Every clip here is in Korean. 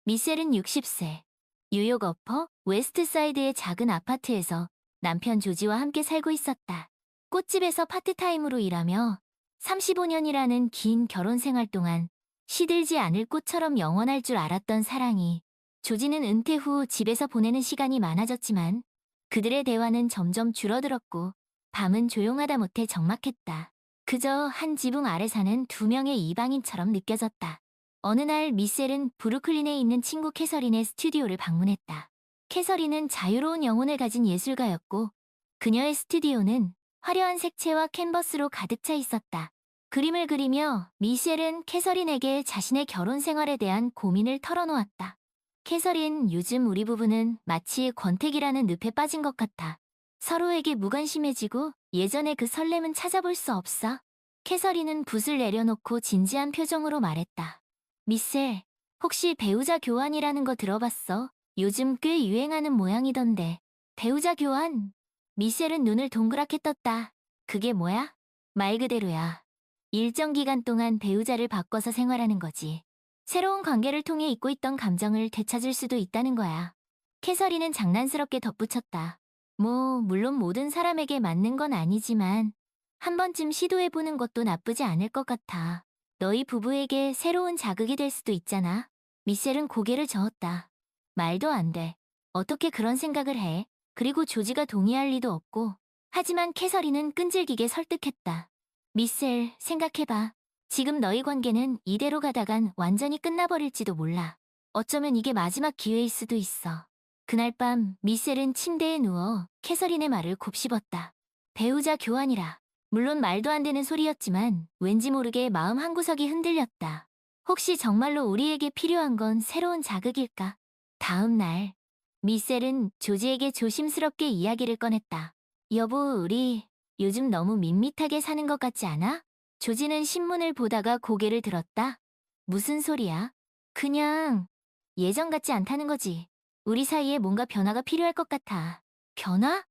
미셀은 60세. 뉴욕 어퍼 웨스트사이드의 작은 아파트에서 남편 조지와 함께 살고 있었다. 꽃집에서 파트타임으로 일하며 35년이라는 긴 결혼 생활 동안 시들지 않을 꽃처럼 영원할 줄 알았던 사랑이, 조지는 은퇴 후 집에서 보내는 시간이 많아졌지만 그들의 대화는 점점 줄어들었고 밤은 조용하다 못해 적막했다. 그저 한 지붕 아래 사는 두 명의 이방인처럼 느껴졌다. 어느 날 미셀은 브루클린에 있는 친구 캐서린의 스튜디오를 방문했다. 캐서린은 자유로운 영혼을 가진 예술가였고 그녀의 스튜디오는 화려한 색채와 캔버스로 가득 차 있었다. 그림을 그리며 미셀은 캐서린에게 자신의 결혼 생활에 대한 고민을 털어놓았다. 캐서린, 요즘 우리 부부는 마치 권태기라는 늪에 빠진 것 같아. 서로에게 무관심해지고 예전의 그 설렘은 찾아볼 수 없어. 캐서린은 붓을 내려놓고 진지한 표정으로 말했다. 미셀, 혹시 배우자 교환이라는 거 들어봤어? 요즘 꽤 유행하는 모양이던데. 배우자 교환? 미셀은 눈을 동그랗게 떴다. 그게 뭐야? 말 그대로야. 일정 기간 동안 배우자를 바꿔서 생활하는 거지. 새로운 관계를 통해 잊고 있던 감정을 되찾을 수도 있다는 거야. 캐서린은 장난스럽게 덧붙였다. 물론 모든 사람에게 맞는 건 아니지만 한 번쯤 시도해보는 것도 나쁘지 않을 것 같아. 너희 부부에게 새로운 자극이 될 수도 있잖아. 미셀은 고개를 저었다. 말도 안 돼. 어떻게 그런 생각을 해? 그리고 조지가 동의할 리도 없고. 하지만 캐서린은 끈질기게 설득했다. 미셀, 생각해봐. 지금 너희 관계는 이대로 가다간 완전히 끝나버릴지도 몰라. 어쩌면 이게 마지막 기회일 수도 있어. 그날 밤 미셀은 침대에 누워 캐서린의 말을 곱씹었다. 배우자 교환이라. 물론 말도 안 되는 소리였지만 왠지 모르게 마음 한구석이 흔들렸다. 혹시 정말로 우리에게 필요한 건 새로운 자극일까? 다음 날, 미셀은 조지에게 조심스럽게 이야기를 꺼냈다. 여보, 우리 요즘 너무 밋밋하게 사는 것 같지 않아? 조지는 신문을 보다가 고개를 들었다. 무슨 소리야? 그냥 예전 같지 않다는 거지. 우리 사이에 뭔가 변화가 필요할 것 같아. 변화?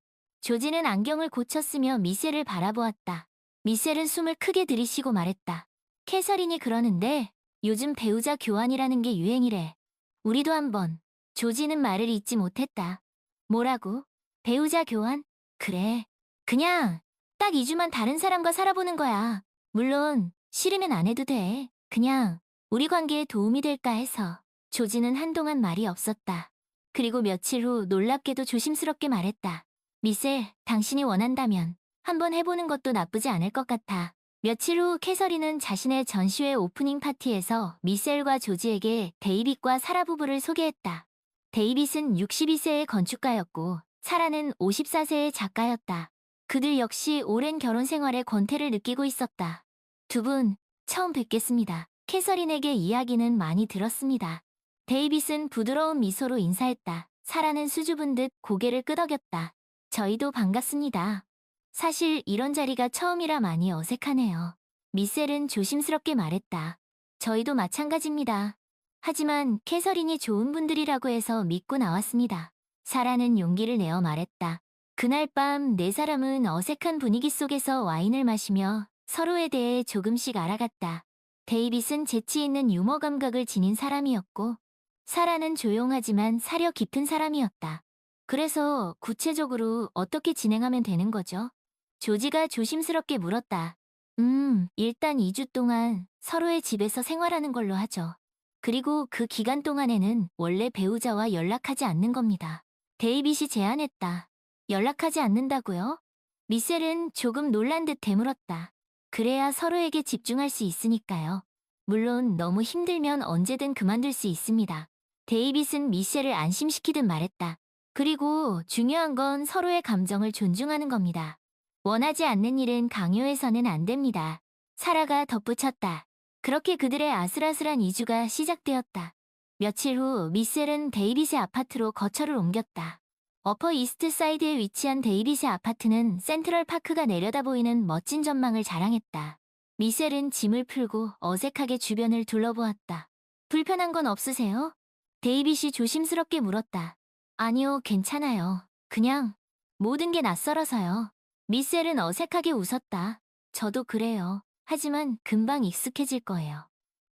조지는 안경을 고쳤으며 미셀을 바라보았다. 미셀은 숨을 크게 들이쉬고 말했다. 캐서린이 그러는데 요즘 배우자 교환이라는 게 유행이래. 우리도 한번. 조지는 말을 잇지 못했다. 뭐라고? 배우자 교환? 그래. 그냥 딱 2주만 다른 사람과 살아보는 거야. 물론 싫으면 안 해도 돼. 그냥 우리 관계에 도움이 될까 해서. 조지는 한동안 말이 없었다. 그리고 며칠 후 놀랍게도 조심스럽게 말했다. 미셀, 당신이 원한다면 한번 해보는 것도 나쁘지 않을 것 같아. 며칠 후 캐서린은 자신의 전시회 오프닝 파티에서 미셀과 조지에게 데이빗과 사라 부부를 소개했다. 데이빗은 62세의 건축가였고 사라는 54세의 작가였다. 그들 역시 오랜 결혼 생활에 권태를 느끼고 있었다. 두 분, 처음 뵙겠습니다. 캐서린에게 이야기는 많이 들었습니다. 데이빗은 부드러운 미소로 인사했다. 사라는 수줍은 듯 고개를 끄덕였다. 저희도 반갑습니다. 사실 이런 자리가 처음이라 많이 어색하네요. 미셀은 조심스럽게 말했다. 저희도 마찬가지입니다. 하지만 캐서린이 좋은 분들이라고 해서 믿고 나왔습니다. 사라는 용기를 내어 말했다. 그날 밤 네 사람은 어색한 분위기 속에서 와인을 마시며 서로에 대해 조금씩 알아갔다. 데이빗은 재치 있는 유머 감각을 지닌 사람이었고 사라는 조용하지만 사려 깊은 사람이었다. 그래서 구체적으로 어떻게 진행하면 되는 거죠? 조지가 조심스럽게 물었다. 일단 2주 동안 서로의 집에서 생활하는 걸로 하죠. 그리고 그 기간 동안에는 원래 배우자와 연락하지 않는 겁니다. 데이빗이 제안했다. 연락하지 않는다고요? 미셀은 조금 놀란 듯 되물었다. 그래야 서로에게 집중할 수 있으니까요. 물론 너무 힘들면 언제든 그만둘 수 있습니다. 데이빗은 미셀을 안심시키듯 말했다. 그리고 중요한 건 서로의 감정을 존중하는 겁니다. 원하지 않는 일은 강요해서는 안 됩니다. 사라가 덧붙였다. 그렇게 그들의 아슬아슬한 2주가 시작되었다. 며칠 후 미셀은 데이빗의 아파트로 거처를 옮겼다. 어퍼 이스트 사이드에 위치한 데이빗의 아파트는 센트럴 파크가 내려다 보이는 멋진 전망을 자랑했다. 미셀은 짐을 풀고 어색하게 주변을 둘러보았다. 불편한 건 없으세요? 데이빗이 조심스럽게 물었다. 아니요, 괜찮아요. 그냥 모든 게 낯설어서요. 미셀은 어색하게 웃었다. 저도 그래요. 하지만 금방 익숙해질 거예요.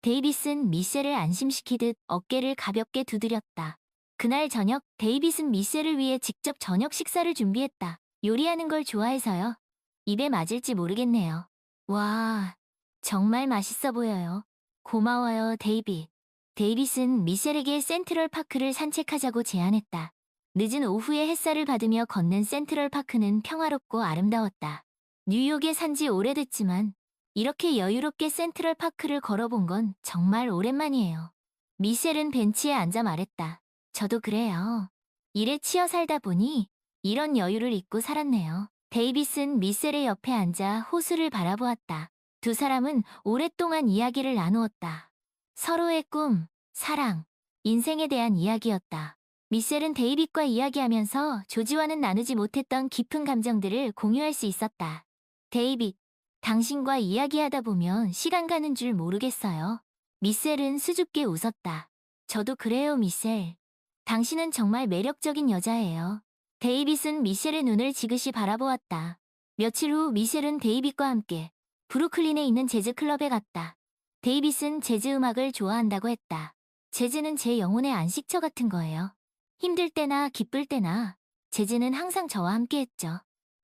데이빗은 미셸을 안심시키듯 어깨를 가볍게 두드렸다. 그날 저녁 데이빗은 미셸을 위해 직접 저녁 식사를 준비했다. 요리하는 걸 좋아해서요. 입에 맞을지 모르겠네요. 와, 정말 맛있어 보여요. 고마워요, 데이빗. 데이빗은 미셸에게 센트럴 파크를 산책하자고 제안했다. 늦은 오후에 햇살을 받으며 걷는 센트럴 파크는 평화롭고 아름다웠다. 뉴욕에 산 지 오래됐지만 이렇게 여유롭게 센트럴 파크를 걸어본 건 정말 오랜만이에요. 미셸은 벤치에 앉아 말했다. 저도 그래요. 일에 치여 살다 보니 이런 여유를 잊고 살았네요. 데이빗은 미셸의 옆에 앉아 호수를 바라보았다. 두 사람은 오랫동안 이야기를 나누었다. 서로의 꿈, 사랑, 인생에 대한 이야기였다. 미셸은 데이빗과 이야기하면서 조지와는 나누지 못했던 깊은 감정들을 공유할 수 있었다. 데이빗, 당신과 이야기하다 보면 시간 가는 줄 모르겠어요. 미셸은 수줍게 웃었다. 저도 그래요, 미셸. 당신은 정말 매력적인 여자예요. 데이빗은 미셸의 눈을 지그시 바라보았다. 며칠 후 미셸은 데이빗과 함께 브루클린에 있는 재즈클럽에 갔다. 데이빗은 재즈 음악을 좋아한다고 했다. 재즈는 제 영혼의 안식처 같은 거예요. 힘들 때나 기쁠 때나 재즈는 항상 저와 함께 했죠.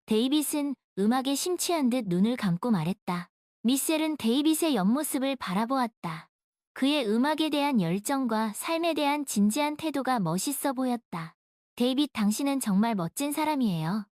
데이빗은 음악에 심취한 듯 눈을 감고 말했다. 미셸은 데이빗의 옆모습을 바라보았다. 그의 음악에 대한 열정과 삶에 대한 진지한 태도가 멋있어 보였다. 데이빗, 당신은 정말 멋진 사람이에요.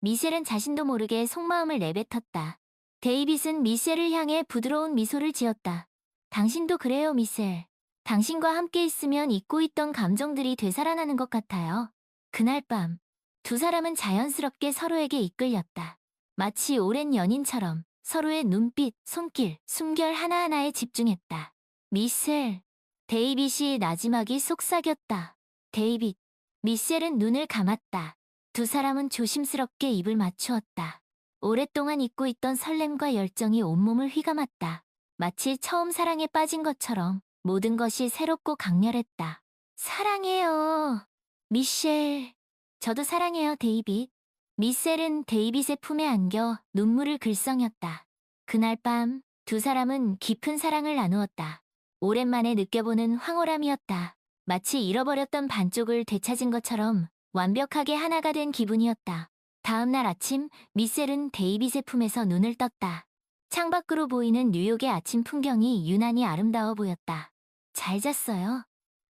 미셸은 자신도 모르게 속마음을 내뱉었다. 데이빗은 미셸을 향해 부드러운 미소를 지었다. 당신도 그래요, 미셸. 당신과 함께 있으면 잊고 있던 감정들이 되살아나는 것 같아요. 그날 밤, 두 사람은 자연스럽게 서로에게 이끌렸다. 마치 오랜 연인처럼 서로의 눈빛, 손길, 숨결 하나하나에 집중했다. 미셸, 데이빗이 나지막이 속삭였다. 데이빗, 미셸은 눈을 감았다. 두 사람은 조심스럽게 입을 맞추었다. 오랫동안 잊고 있던 설렘과 열정이 온몸을 휘감았다. 마치 처음 사랑에 빠진 것처럼 모든 것이 새롭고 강렬했다. 사랑해요, 미셸. 저도 사랑해요, 데이빗. 미셸은 데이빗의 품에 안겨 눈물을 글썽였다. 그날 밤 두 사람은 깊은 사랑을 나누었다. 오랜만에 느껴보는 황홀함이었다. 마치 잃어버렸던 반쪽을 되찾은 것처럼 완벽하게 하나가 된 기분이었다. 다음 날 아침 미셸은 데이빗의 품에서 눈을 떴다. 창밖으로 보이는 뉴욕의 아침 풍경이 유난히 아름다워 보였다. 잘 잤어요?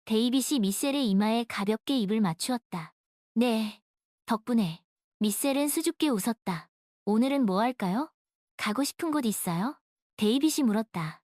데이빗이 미셸의 이마에 가볍게 입을 맞추었다. 네, 덕분에. 미셸은 수줍게 웃었다. 오늘은 뭐 할까요? 가고 싶은 곳 있어요? 데이빗이 물었다.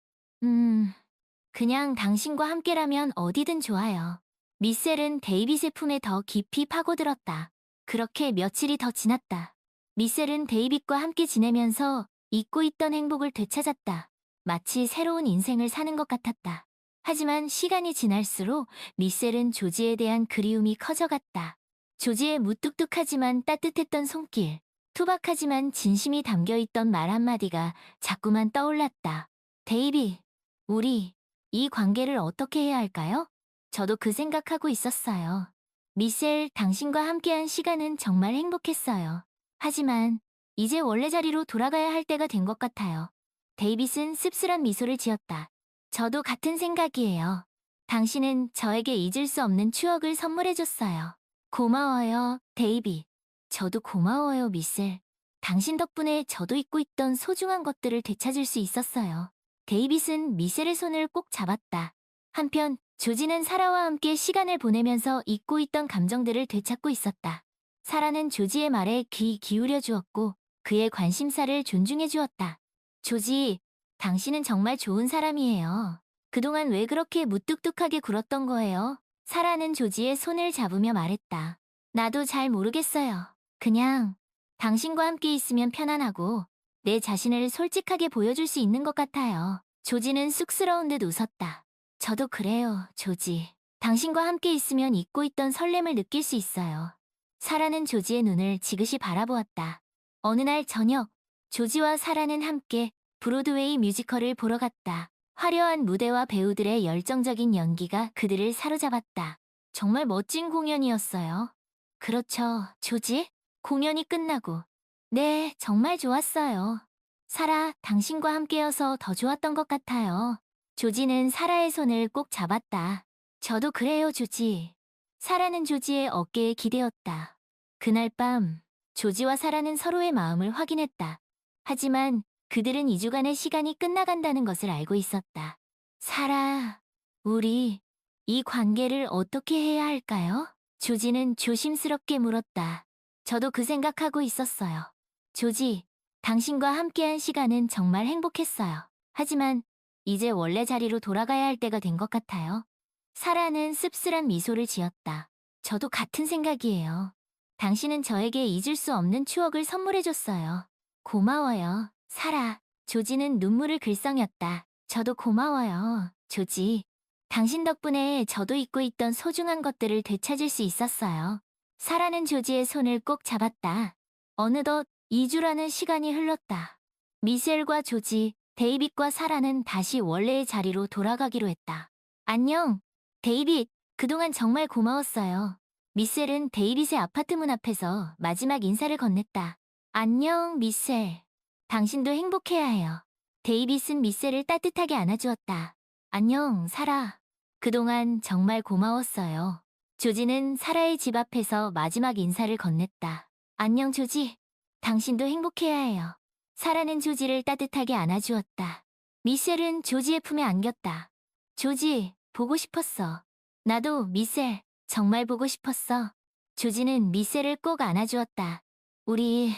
그냥 당신과 함께라면 어디든 좋아요. 미셸은 데이빗의 품에 더 깊이 파고들었다. 그렇게 며칠이 더 지났다. 미셸은 데이빗과 함께 지내면서 잊고 있던 행복을 되찾았다. 마치 새로운 인생을 사는 것 같았다. 하지만 시간이 지날수록 미셸은 조지에 대한 그리움이 커져갔다. 조지의 무뚝뚝하지만 따뜻했던 손길, 투박하지만 진심이 담겨있던 말 한마디가 자꾸만 떠올랐다. 데이빗, 우리 이 관계를 어떻게 해야 할까요? 저도 그 생각하고 있었어요. 미셸, 당신과 함께한 시간은 정말 행복했어요. 하지만 이제 원래 자리로 돌아가야 할 때가 된 것 같아요. 데이빗은 씁쓸한 미소를 지었다. 저도 같은 생각이에요. 당신은 저에게 잊을 수 없는 추억을 선물해줬어요. 고마워요, 데이빗. 저도 고마워요, 미셸. 당신 덕분에 저도 잊고 있던 소중한 것들을 되찾을 수 있었어요. 데이빗은 미셸의 손을 꼭 잡았다. 한편 조지는 사라와 함께 시간을 보내면서 잊고 있던 감정들을 되찾고 있었다. 사라는 조지의 말에 귀 기울여 주었고 그의 관심사를 존중해 주었다. 조지, 당신은 정말 좋은 사람이에요. 그동안 왜 그렇게 무뚝뚝하게 굴었던 거예요? 사라는 조지의 손을 잡으며 말했다. 나도 잘 모르겠어요. 그냥 당신과 함께 있으면 편안하고 내 자신을 솔직하게 보여줄 수 있는 것 같아요. 조지는 쑥스러운 듯 웃었다. 저도 그래요, 조지. 당신과 함께 있으면 잊고 있던 설렘을 느낄 수 있어요. 사라는 조지의 눈을 지그시 바라보았다. 어느 날 저녁, 조지와 사라는 함께 브로드웨이 뮤지컬을 보러 갔다. 화려한 무대와 배우들의 열정적인 연기가 그들을 사로잡았다. 정말 멋진 공연이었어요. 그렇죠, 조지? 공연이 끝나고. 네, 정말 좋았어요. 사라, 당신과 함께여서 더 좋았던 것 같아요. 조지는 사라의 손을 꼭 잡았다. 저도 그래요, 조지. 사라는 조지의 어깨에 기대었다. 그날 밤, 조지와 사라는 서로의 마음을 확인했다. 하지만 그들은 2주간의 시간이 끝나간다는 것을 알고 있었다. 사라, 우리 이 관계를 어떻게 해야 할까요? 조지는 조심스럽게 물었다. 저도 그 생각하고 있었어요. 조지, 당신과 함께한 시간은 정말 행복했어요. 하지만 이제 원래 자리로 돌아가야 할 때가 된 것 같아요. 사라는 씁쓸한 미소를 지었다. 저도 같은 생각이에요. 당신은 저에게 잊을 수 없는 추억을 선물해줬어요. 고마워요, 사라. 조지는 눈물을 글썽였다. 저도 고마워요, 조지. 당신 덕분에 저도 잊고 있던 소중한 것들을 되찾을 수 있었어요. 사라는 조지의 손을 꼭 잡았다. 어느덧 2주라는 시간이 흘렀다. 미셸과 조지, 데이빗과 사라는 다시 원래의 자리로 돌아가기로 했다. 안녕, 데이빗. 그동안 정말 고마웠어요. 미셸은 데이빗의 아파트 문 앞에서 마지막 인사를 건넸다. 안녕, 미셸. 당신도 행복해야 해요. 데이빗은 미셸을 따뜻하게 안아주었다. 안녕, 사라. 그동안 정말 고마웠어요. 조지는 사라의 집 앞에서 마지막 인사를 건넸다. 안녕, 조지. 당신도 행복해야 해요. 사라는 조지를 따뜻하게 안아주었다. 미셸은 조지의 품에 안겼다. 조지, 보고 싶었어. 나도 미셸, 정말 보고 싶었어. 조지는 미셸을 꼭 안아주었다. 우리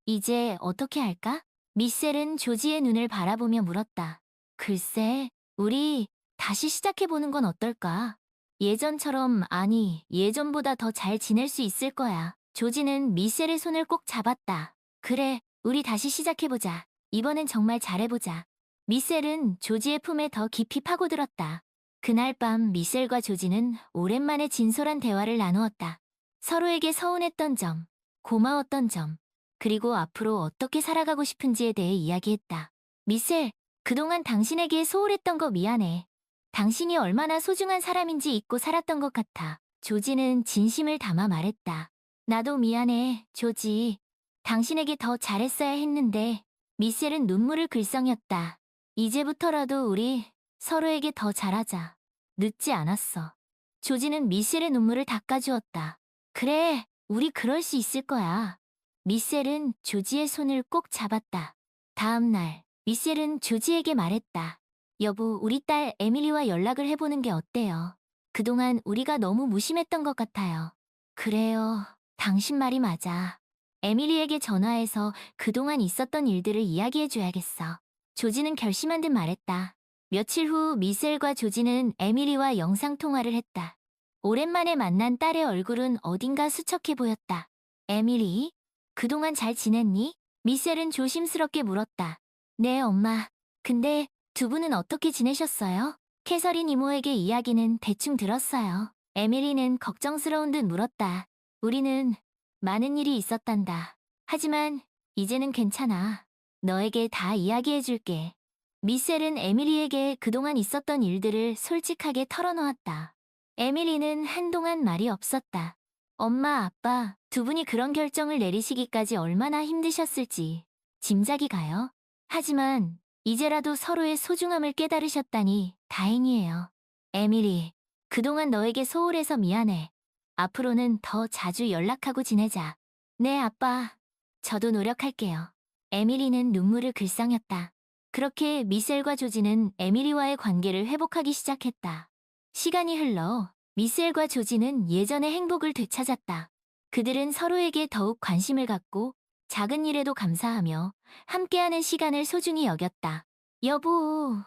이제 어떻게 할까? 미셸은 조지의 눈을 바라보며 물었다. 글쎄, 우리 다시 시작해보는 건 어떨까? 예전처럼, 아니, 예전보다 더 잘 지낼 수 있을 거야. 조지는 미셸의 손을 꼭 잡았다. 그래, 우리 다시 시작해보자. 이번엔 정말 잘해보자. 미셸은 조지의 품에 더 깊이 파고들었다. 그날 밤 미셸과 조지는 오랜만에 진솔한 대화를 나누었다. 서로에게 서운했던 점, 고마웠던 점, 그리고 앞으로 어떻게 살아가고 싶은지에 대해 이야기했다. 미셸, 그동안 당신에게 소홀했던 거 미안해. 당신이 얼마나 소중한 사람인지 잊고 살았던 것 같아. 조지는 진심을 담아 말했다. 나도 미안해, 조지. 당신에게 더 잘했어야 했는데. 미셸은 눈물을 글썽였다. 이제부터라도 우리 서로에게 더 잘하자. 늦지 않았어. 조지는 미셸의 눈물을 닦아주었다. 그래, 우리 그럴 수 있을 거야. 미셸은 조지의 손을 꼭 잡았다. 다음 날, 미셸은 조지에게 말했다. 여보, 우리 딸 에밀리와 연락을 해보는 게 어때요? 그동안 우리가 너무 무심했던 것 같아요. 그래요. 당신 말이 맞아. 에밀리에게 전화해서 그동안 있었던 일들을 이야기해줘야겠어. 조지는 결심한 듯 말했다. 며칠 후 미셸과 조지는 에밀리와 영상통화를 했다. 오랜만에 만난 딸의 얼굴은 어딘가 수척해 보였다. 에밀리, 그동안 잘 지냈니? 미셸은 조심스럽게 물었다. 네, 엄마. 근데 두 분은 어떻게 지내셨어요? 캐서린 이모에게 이야기는 대충 들었어요. 에밀리는 걱정스러운 듯 물었다. 우리는 많은 일이 있었단다. 하지만 이제는 괜찮아. 너에게 다 이야기해줄게. 미셸은 에밀리에게 그동안 있었던 일들을 솔직하게 털어놓았다. 에밀리는 한동안 말이 없었다. 엄마, 아빠, 두 분이 그런 결정을 내리시기까지 얼마나 힘드셨을지 짐작이 가요. 하지만 이제라도 서로의 소중함을 깨달으셨다니 다행이에요. 에밀리, 그동안 너에게 소홀해서 미안해. 앞으로는 더 자주 연락하고 지내자. 네, 아빠. 저도 노력할게요. 에밀리는 눈물을 글썽였다. 그렇게 미셸과 조지는 에밀리와의 관계를 회복하기 시작했다. 시간이 흘러 미셸과 조지는 예전의 행복을 되찾았다. 그들은 서로에게 더욱 관심을 갖고 작은 일에도 감사하며 함께하는 시간을 소중히 여겼다. 여보,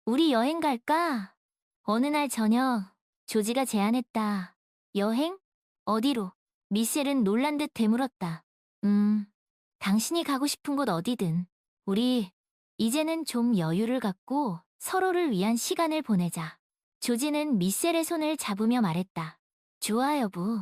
우리 여행 갈까? 어느 날 저녁, 조지가 제안했다. 여행? 어디로? 미셸은 놀란 듯 되물었다. 당신이 가고 싶은 곳 어디든. 우리 이제는 좀 여유를 갖고 서로를 위한 시간을 보내자. 조지는 미셸의 손을 잡으며 말했다. 좋아, 여보.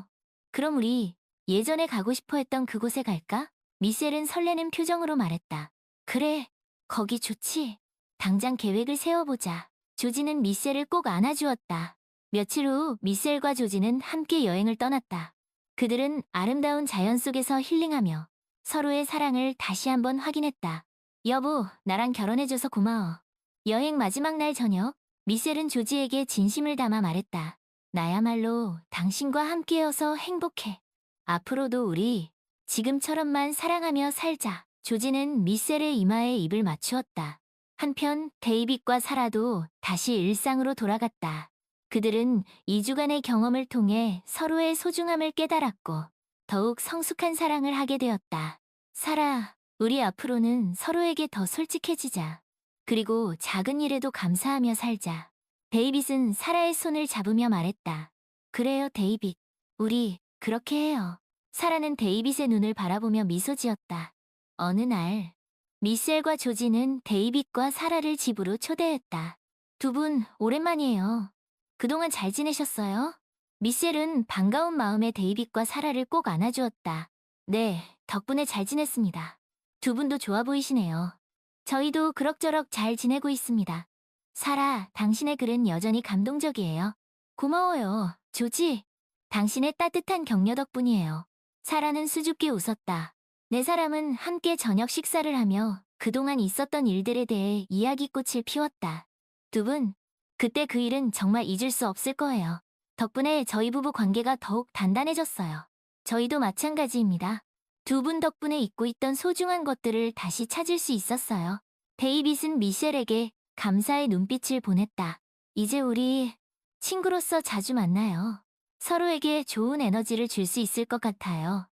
그럼 우리 예전에 가고 싶어 했던 그곳에 갈까? 미셸은 설레는 표정으로 말했다. 그래, 거기 좋지. 당장 계획을 세워보자. 조지는 미셸을 꼭 안아주었다. 며칠 후 미셸과 조지는 함께 여행을 떠났다. 그들은 아름다운 자연 속에서 힐링하며 서로의 사랑을 다시 한번 확인했다. 여보, 나랑 결혼해줘서 고마워. 여행 마지막 날 저녁, 미셀은 조지에게 진심을 담아 말했다. 나야말로 당신과 함께여서 행복해. 앞으로도 우리 지금처럼만 사랑하며 살자. 조지는 미셀의 이마에 입을 맞추었다. 한편 데이빗과 사라도 다시 일상으로 돌아갔다. 그들은 2주간의 경험을 통해 서로의 소중함을 깨달았고 더욱 성숙한 사랑을 하게 되었다. 사라, 우리 앞으로는 서로에게 더 솔직해지자. 그리고 작은 일에도 감사하며 살자. 데이빗은 사라의 손을 잡으며 말했다. 그래요, 데이빗. 우리 그렇게 해요. 사라는 데이빗의 눈을 바라보며 미소 지었다. 어느 날, 미셀과 조지는 데이빗과 사라를 집으로 초대했다. 두 분 오랜만이에요. 그동안 잘 지내셨어요? 미셀은 반가운 마음에 데이빗과 사라를 꼭 안아주었다. 네, 덕분에 잘 지냈습니다. 두 분도 좋아 보이시네요. 저희도 그럭저럭 잘 지내고 있습니다. 사라, 당신의 글은 여전히 감동적이에요. 고마워요, 조지. 당신의 따뜻한 격려 덕분이에요. 사라는 수줍게 웃었다. 네 사람은 함께 저녁 식사를 하며 그동안 있었던 일들에 대해 이야기꽃을 피웠다. 두 분, 그때 그 일은 정말 잊을 수 없을 거예요. 덕분에 저희 부부 관계가 더욱 단단해졌어요. 저희도 마찬가지입니다. 두 분 덕분에 잊고 있던 소중한 것들을 다시 찾을 수 있었어요. 데이빗은 미셸에게 감사의 눈빛을 보냈다. 이제 우리 친구로서 자주 만나요. 서로에게 좋은 에너지를 줄 수 있을 것 같아요.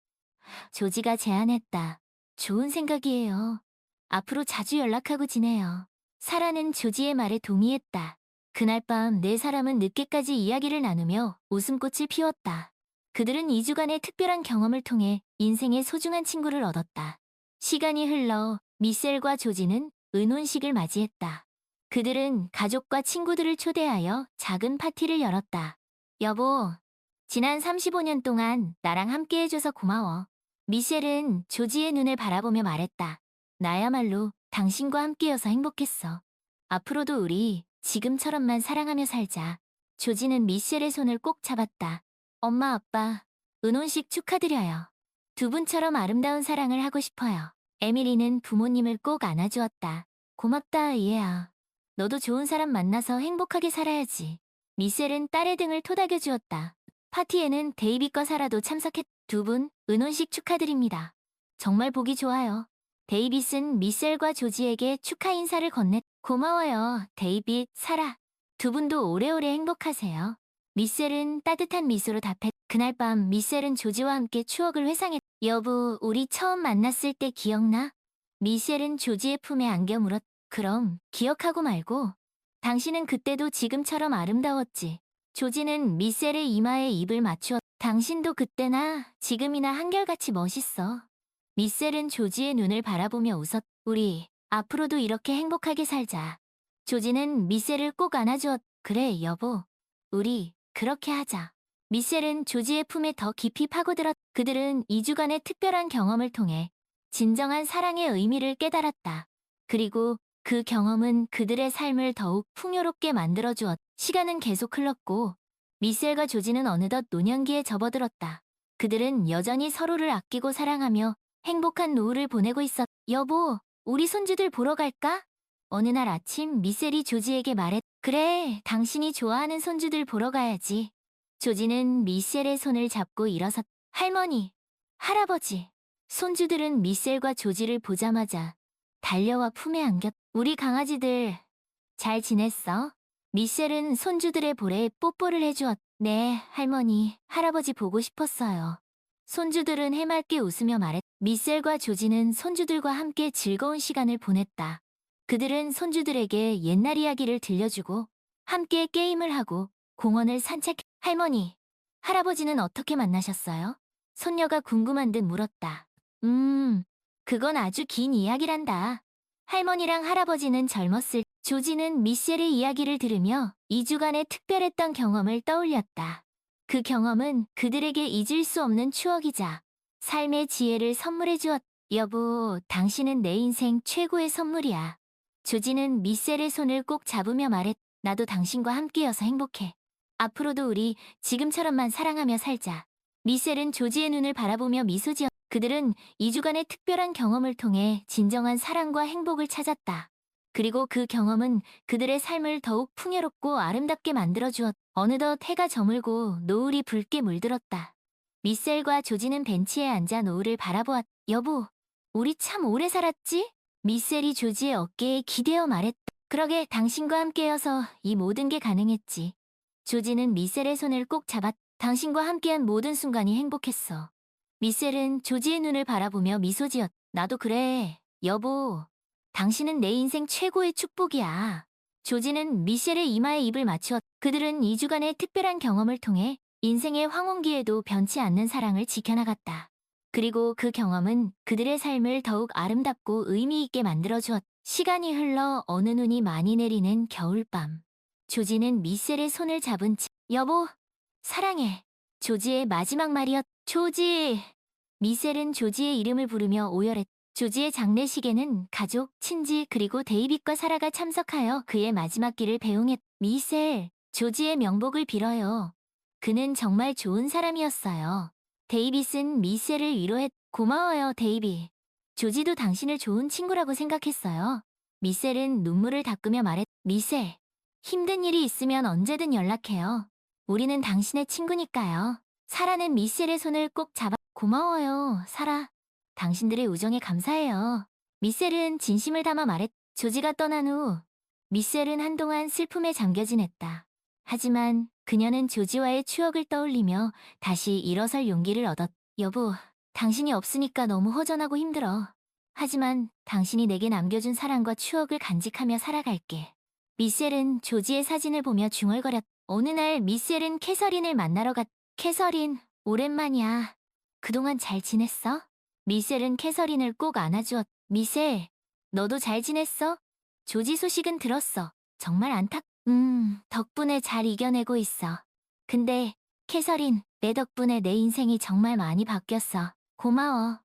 조지가 제안했다. 좋은 생각이에요. 앞으로 자주 연락하고 지내요. 사라는 조지의 말에 동의했다. 그날 밤 네 사람은 늦게까지 이야기를 나누며 웃음꽃을 피웠다. 그들은 2주간의 특별한 경험을 통해 인생의 소중한 친구를 얻었다. 시간이 흘러 미셀과 조지는 은혼식을 맞이했다. 그들은 가족과 친구들을 초대하여 작은 파티를 열었다. 여보, 지난 35년 동안 나랑 함께 해줘서 고마워. 미셸은 조지의 눈을 바라보며 말했다. 나야말로 당신과 함께여서 행복했어. 앞으로도 우리 지금처럼만 사랑하며 살자. 조지는 미셸의 손을 꼭 잡았다. 엄마, 아빠, 은혼식 축하드려요. 두 분처럼 아름다운 사랑을 하고 싶어요. 에밀리는 부모님을 꼭 안아주었다. 고맙다, 이해야. 너도 좋은 사람 만나서 행복하게 살아야지. 미셸은 딸의 등을 토닥여 주었다. 파티에는 데이빗과 사라도 참석했. 두 분, 은혼식 축하드립니다. 정말 보기 좋아요. 데이빗은 미셀과 조지에게 축하 인사를 건넸. 고마워요, 데이빗, 사라. 두 분도 오래오래 행복하세요. 미셀은 따뜻한 미소로 답했. 그날 밤 미셀은 조지와 함께 추억을 회상했. 여보, 우리 처음 만났을 때 기억나? 미셀은 조지의 품에 안겨 물었. 그럼 기억하고 말고. 당신은 그때도 지금처럼 아름다웠지. 조지는 미셀의 이마에 입을 맞추었. 당신도 그때나 지금이나 한결같이 멋있어. 미셀은 조지의 눈을 바라보며 웃었. 우리 앞으로도 이렇게 행복하게 살자. 조지는 미셀을 꼭 안아주었. 그래, 여보. 우리 그렇게 하자. 미셀은 조지의 품에 더 깊이 파고들었. 그들은 2주간의 특별한 경험을 통해 진정한 사랑의 의미를 깨달았다. 그리고 그 경험은 그들의 삶을 더욱 풍요롭게 만들어주었. 시간은 계속 흘렀고 미셀과 조지는 어느덧 노년기에 접어들었다. 그들은 여전히 서로를 아끼고 사랑하며 행복한 노후를 보내고 있었. 여보, 우리 손주들 보러 갈까? 어느 날 아침 미셀이 조지에게 말했. 그래, 당신이 좋아하는 손주들 보러 가야지. 조지는 미셀의 손을 잡고 일어섰. 할머니, 할아버지. 손주들은 미셀과 조지를 보자마자 달려와 품에 안겼. 우리 강아지들 잘 지냈어? 미셀은 손주들의 볼에 뽀뽀를 해주었. 네, 할머니, 할아버지 보고 싶었어요. 손주들은 해맑게 웃으며 말했. 미셀과 조지는 손주들과 함께 즐거운 시간을 보냈다. 그들은 손주들에게 옛날 이야기를 들려주고 함께 게임을 하고 공원을 산책. 할머니, 할아버지는 어떻게 만나셨어요? 손녀가 궁금한 듯 물었다. 그건 아주 긴 이야기란다. 할머니랑 할아버지는 젊었을. 조지는 미셀의 이야기를 들으며 2주간의 특별했던 경험을 떠올렸다. 그 경험은 그들에게 잊을 수 없는 추억이자 삶의 지혜를 선물해 주었. 여보, 당신은 내 인생 최고의 선물이야. 조지는 미셀의 손을 꼭 잡으며 말했. 나도 당신과 함께여서 행복해. 앞으로도 우리 지금처럼만 사랑하며 살자. 미셀은 조지의 눈을 바라보며 미소 지었. 그들은 2주간의 특별한 경험을 통해 진정한 사랑과 행복을 찾았다. 그리고 그 경험은 그들의 삶을 더욱 풍요롭고 아름답게 만들어주었. 어느덧 해가 저물고 노을이 붉게 물들었다. 미셀과 조지는 벤치에 앉아 노을을 바라보았. 여보, 우리 참 오래 살았지? 미셀이 조지의 어깨에 기대어 말했다. 그러게 당신과 함께여서 이 모든 게 가능했지. 조지는 미셀의 손을 꼭 잡았. 당신과 함께한 모든 순간이 행복했어. 미셀은 조지의 눈을 바라보며 미소 지었. 나도 그래, 여보. 당신은 내 인생 최고의 축복이야. 조지는 미셀의 이마에 입을 맞추었. 그들은 2주간의 특별한 경험을 통해 인생의 황혼기에도 변치 않는 사랑을 지켜나갔다. 그리고 그 경험은 그들의 삶을 더욱 아름답고 의미 있게 만들어주었. 시간이 흘러 어느 눈이 많이 내리는 겨울밤. 조지는 미셀의 손을 잡은 채 여보, 사랑해. 조지의 마지막 말이었. 조지. 미셀은 조지의 이름을 부르며 오열했. 조지의 장례식에는 가족, 친지 그리고 데이빗과 사라가 참석하여 그의 마지막 길을 배웅했. 미셀, 조지의 명복을 빌어요. 그는 정말 좋은 사람이었어요. 데이빗은 미셀을 위로했. 고마워요, 데이빗. 조지도 당신을 좋은 친구라고 생각했어요. 미셀은 눈물을 닦으며 말했. 미셀, 힘든 일이 있으면 언제든 연락해요. 우리는 당신의 친구니까요. 사라는 미셀의 손을 꼭 잡아. 고마워요, 사라. 당신들의 우정에 감사해요. 미셀은 진심을 담아 말했. 조지가 떠난 후 미셀은 한동안 슬픔에 잠겨 지냈다. 하지만 그녀는 조지와의 추억을 떠올리며 다시 일어설 용기를 얻었. 여보, 당신이 없으니까 너무 허전하고 힘들어. 하지만 당신이 내게 남겨준 사랑과 추억을 간직하며 살아갈게. 미셀은 조지의 사진을 보며 중얼거렸. 어느 날 미셀은 캐서린을 만나러 갔. 캐서린, 오랜만이야. 그동안 잘 지냈어? 미셀은 캐서린을 꼭 안아주었. 미셀, 너도 잘 지냈어? 조지 소식은 들었어. 정말 덕분에 잘 이겨내고 있어. 근데 캐서린, 내 덕분에 내 인생이 정말 많이 바뀌었어. 고마워.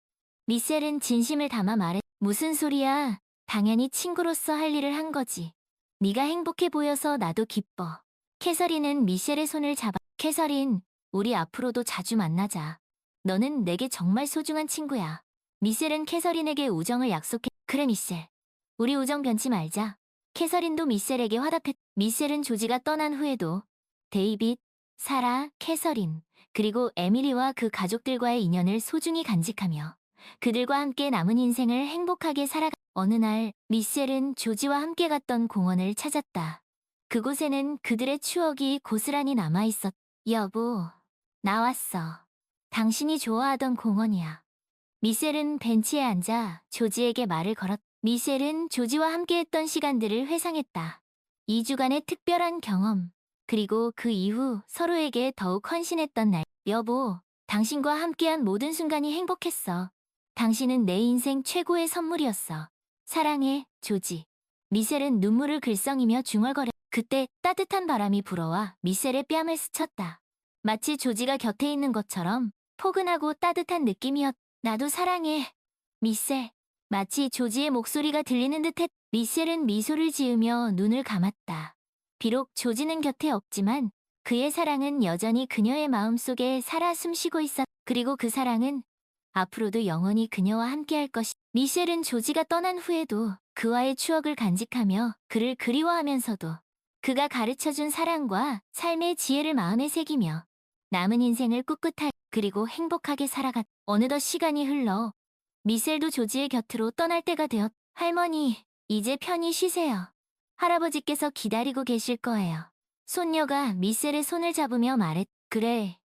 미셀은 진심을 담아 말해. 무슨 소리야? 당연히 친구로서 할 일을 한 거지. 네가 행복해 보여서 나도 기뻐. 캐서린은 미셀의 손을 잡아. 캐서린, 우리 앞으로도 자주 만나자. 너는 내게 정말 소중한 친구야. 미셀은 캐서린에게 우정을 약속해. 그래, 미셀. 우리 우정 변치 말자. 캐서린도 미셀에게 화답했. 미셀은 조지가 떠난 후에도 데이빗, 사라, 캐서린, 그리고 에밀리와 그 가족들과의 인연을 소중히 간직하며 그들과 함께 남은 인생을 행복하게 살아가. 어느 날 미셀은 조지와 함께 갔던 공원을 찾았다. 그곳에는 그들의 추억이 고스란히 남아있었. 여보, 나왔어. 당신이 좋아하던 공원이야. 미셀은 벤치에 앉아 조지에게 말을 걸었. 미셀은 조지와 함께했던 시간들을 회상했다. 2주간의 특별한 경험, 그리고 그 이후 서로에게 더욱 헌신했던 날. 여보, 당신과 함께한 모든 순간이 행복했어. 당신은 내 인생 최고의 선물이었어. 사랑해, 조지. 미셀은 눈물을 글썽이며 중얼거렸. 그때 따뜻한 바람이 불어와 미셀의 뺨을 스쳤다. 마치 조지가 곁에 있는 것처럼 포근하고 따뜻한 느낌이었. 나도 사랑해, 미셀. 마치 조지의 목소리가 들리는 듯했. 미셀은 미소를 지으며 눈을 감았다. 비록 조지는 곁에 없지만 그의 사랑은 여전히 그녀의 마음속에 살아 숨쉬고 있었. 그리고 그 사랑은 앞으로도 영원히 그녀와 함께할 것이. 미셀은 조지가 떠난 후에도 그와의 추억을 간직하며 그를 그리워하면서도 그가 가르쳐준 사랑과 삶의 지혜를 마음에 새기며 남은 인생을 꿋꿋하게 그리고 행복하게 살아갔. 어느덧 시간이 흘러 미셀도 조지의 곁으로 떠날 때가 되었. 할머니, 이제 편히 쉬세요. 할아버지께서 기다리고 계실 거예요. 손녀가 미셀의 손을 잡으며 말했. 그래,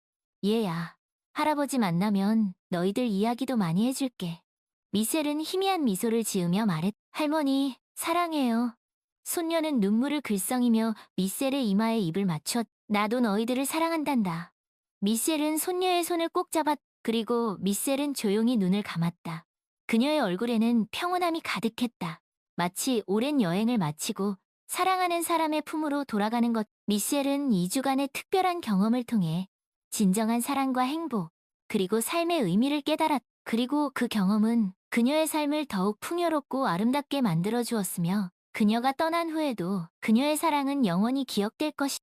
얘야. 할아버지 만나면 너희들 이야기도 많이 해줄게. 미셀은 희미한 미소를 지으며 말했. 할머니, 사랑해요. 손녀는 눈물을 글썽이며 미셀의 이마에 입을 맞췄. 나도 너희들을 사랑한단다. 미셀은 손녀의 손을 꼭 잡았. 그리고 미셀은 조용히 눈을 감았다. 그녀의 얼굴에는 평온함이 가득했다. 마치 오랜 여행을 마치고 사랑하는 사람의 품으로 돌아가는 것. 미셀은 2주간의 특별한 경험을 통해 진정한 사랑과 행복, 그리고 삶의 의미를 깨달았. 그리고 그 경험은 그녀의 삶을 더욱 풍요롭고 아름답게 만들어 주었으며 그녀가 떠난 후에도 그녀의 사랑은 영원히 기억될 것이.